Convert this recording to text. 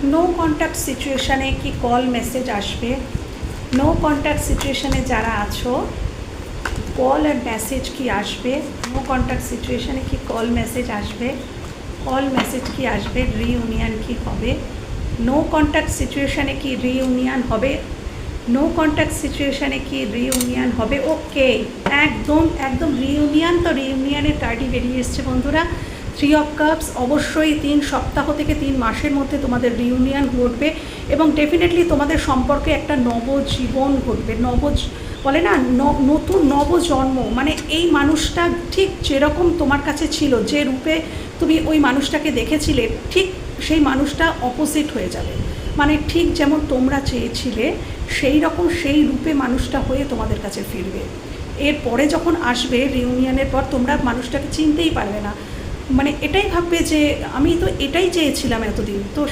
No contact সিচুয়েশানে কি call message আসবে? No contact সিচুয়েশানে যারা আছো, কল অ্যান্ড মেসেজ কি আসবে? নো কন্ট্যাক্ট সিচুয়েশানে কি কল মেসেজ আসবে? কল মেসেজ কি আসবে? রিইউনিয়ন কি হবে? নো কন্ট্যাক্ট সিচুয়েশানে কি রিইউনিয়ন হবে? নো কন্ট্যাক্ট সিচুয়েশানে কি রিইউনিয়ন হবে? ওকে, একদম একদম রিইউনিয়ন। তো রিইউনিয়নের কার্ডই বেরিয়ে এসছে বন্ধুরা। 3 অফ কাপস। অবশ্যই 3 সপ্তাহ থেকে 3 মাসের মধ্যে তোমাদের রিইউনিয়ন ঘটবে এবং ডেফিনেটলি তোমাদের সম্পর্কে একটা নবজীবন ঘটবে। বলে না, নতুন নবজন্ম। মানে এই মানুষটা ঠিক যেরকম তোমার কাছে ছিল, যে রূপে তুমি ওই মানুষটাকে দেখেছিলে, ঠিক সেই মানুষটা অপোজিট হয়ে যাবে। মানে ঠিক যেমন তোমরা চেয়েছিলে সেই রকম সেই রূপে মানুষটা হয়ে তোমাদের কাছে ফিরবে। এরপরে যখন আসবে রিউনিয়নের পর, তোমরা মানুষটাকে চিনতেই পারবে না। মানে এটাই ভাববে যে আমি তো এটাই চেয়েছিলাম এতদিন। তো